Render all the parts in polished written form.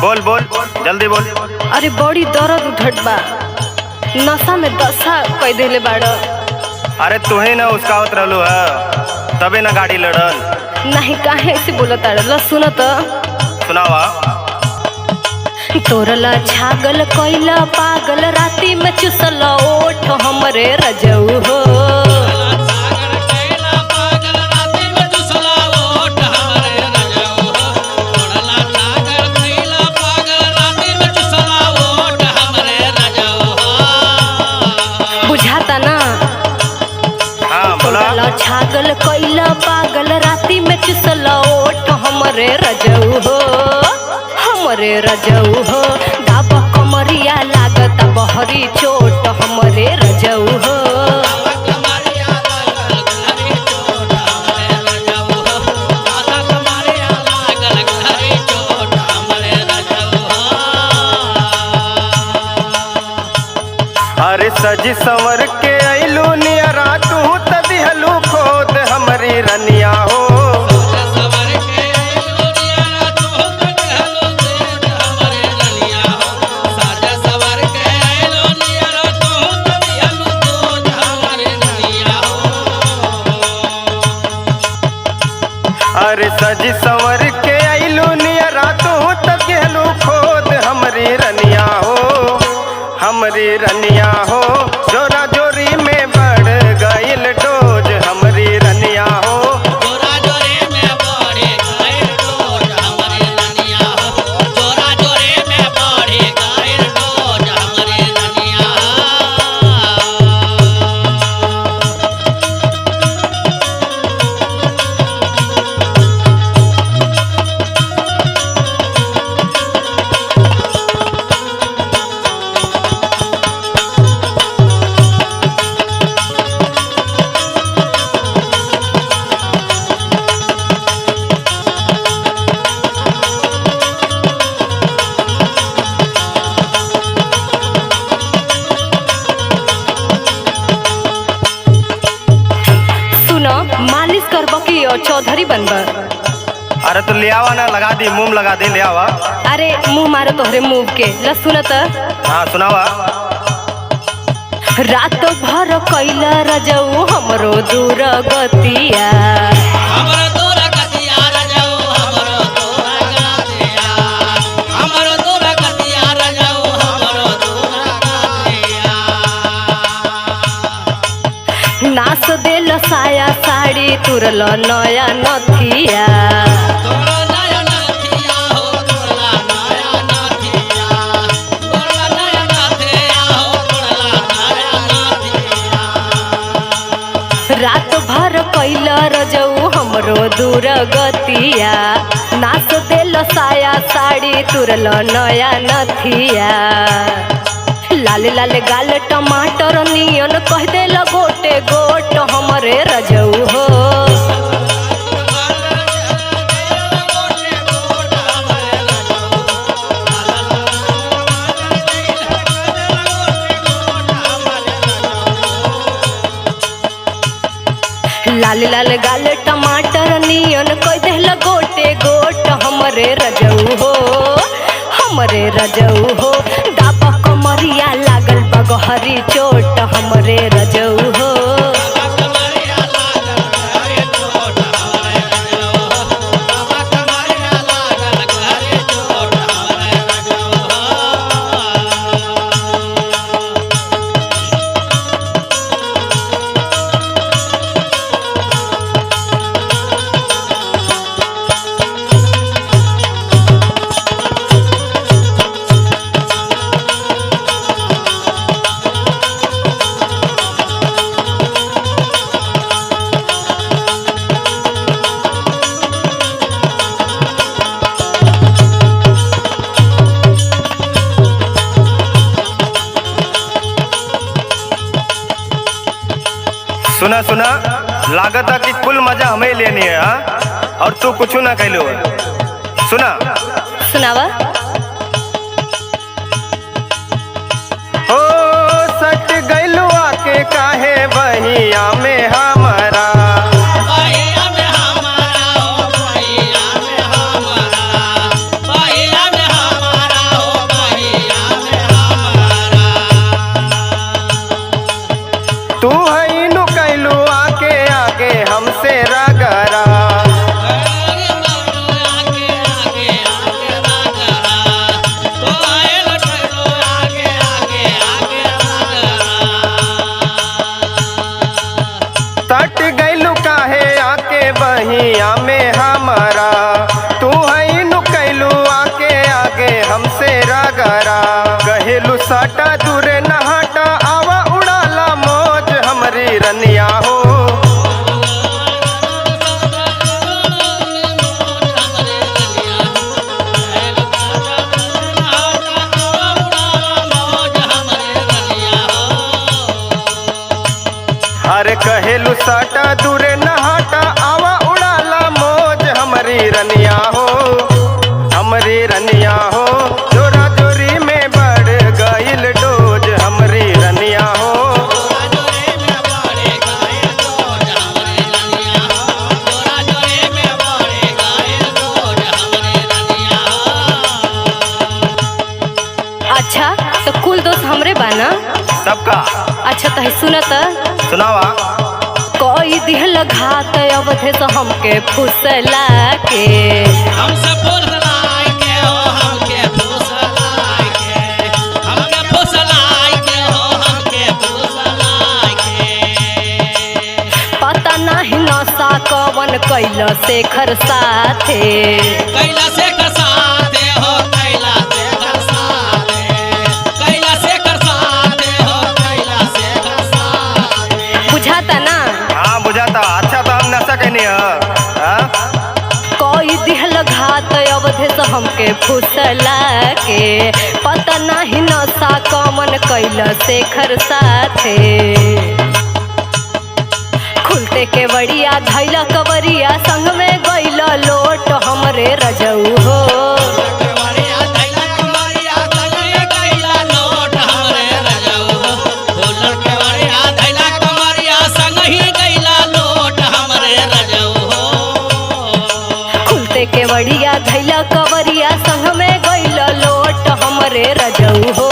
बोल बोल जल्दी बोल। अरे बड़ी दर्द उठट बा, नशा में दशा कह देले बाड़। अरे तू ही ना उसकावत रहलू है तबे ना गाड़ी लड़ल। नहीं काहे ऐसे बोलत ल सुन तो सुनावा। तोरला छागल कैला पागल राती में चुसल ओठ हमरे रजऊ हो। बुझाता ना? हाँ बोला। छागल कैला पागल राती में चुसल ओठ हमरे रजऊ हो, हमरे रजऊ हो। दाब कमरिया लागत बहरी चोट हमरे रजऊ हो। अरे सजी संवर के अइलू नियरा तू त दिहलू खोद हमरी रनिया हो। अरे सजी संवर के अइलू नियरा तू त दिहलू खोद हमरी रनिया हो, हमरी रनिया हो। जोरा जोरी में बढ़ गइल डोज हमरी रनिया हो। जोरा जोरे में बढ़े गइल डोज हमरे रनिया हो। जोरा जोरे में बढ़े गइल डोज हमरे रनिया मालिश करब की चौधरी बनब? अरे तो ले आवा ना, लगा दी मुंह लगा दे ले आवा। अरे मुंह मारो तोहरे मुंह के ल सुन तो। हाँ सुनावा। रात भर कैला रजऊ हमरो दूर गतिया, हमरो दूर गतिया रजऊ हमरो दूर गतिया, हमरो दूर गतिया रजऊ हमरो दूर गतिया। नास देल साया साड़ी तुरल नया नथिया। तोरा नया नथिया हो तोरा नया नथिया, तोरा नया नथिया हो तोरा नया नथिया। रात भर कैला रजऊ हमरो दूर गतिया, नास देल साया साड़ी तुरल नया नथिया। लाल लाल गाल टमाटर नियन कह देल गोटे गोट हमरे रजऊ हो। लाल लाल गाल टमाटर नियन कह देल गोटे गोट हमरे रजऊ हो, हमरे रजऊ हो। दाबा कमरिया लागल बगहरी चोट हमरे रजऊ हो। सुना सुना, लागत है कि कुल मजा हमें लेनी है। हाँ और तू कुछ ना कहलो। सुना सुनावा। ओ सट गइलू आके काहे बहिया में हमारा। बहिया में हमारा, ओ बहिया में हमारा, बहिया में हमारा। ना। सबका अच्छा तो सुनत सुनावा। कोई दिहल घात अवधे से हमके फुसला के हमसे फुसलाए के हो हमके फुसलाए के हमके फुसलाए के हो हमके फुसलाए के पता नहीं नशा कवन कैल शेखर साथे कैला से करसाते हो कैला से करसाते कैला से करसाते हो कैला से करसाते बुझाता ना। हाँ बुझाता। अच्छा तो हम नशा कहनी है। कोई दिहल घात अवधे से हमके फुसला के पता नहीं नशा कवन कैल शेखर साथे खुलते के बड़िया धैला कवरिया संग में गइल लोट हमरे रजऊ हो कमरिया दैला कमरिया संगे कैला लोट हमरे रजऊ फूलर कमरिया दैला कमरिया संगही कैला लोट हमरे रजऊ खुलते के बड़िया धैला कवरिया संग में गइल लोट हमरे रजऊ हो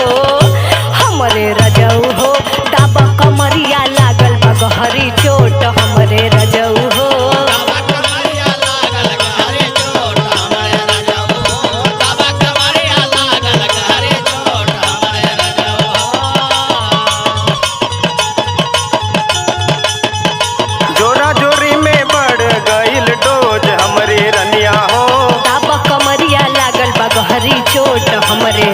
हमरे रजऊ हो दाबा कमरिया लागल बगहरी चोट हमरे रजऊ हो बाबा कमरिया लागल घरे चोट हमरे रजऊ बाबा कमरिया लागल घरे चोट हमरे रजऊ जोरा जोरी में बढ़ गइल डोज हमरी रनिया हो। दाबा कमरिया लागल बगहरी चोट हमरे